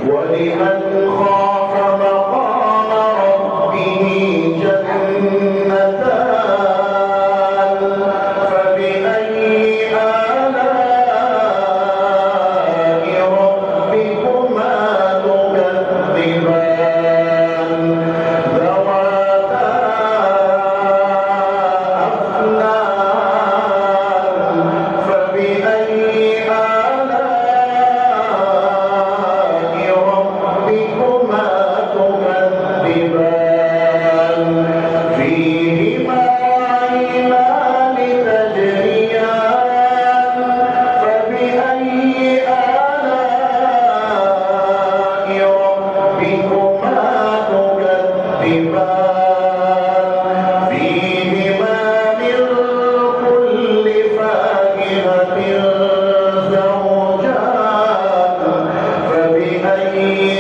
ولمن خاف مقام ربه جنتان فبأي آلاء ربكما تكذبان ذواتا أفنان فبأي آلاء ربكما تكذبان فيهما عينان تجريان فبأي آلاء ربكما تكذبان فيهما من كل فاكهة زوجان فبأي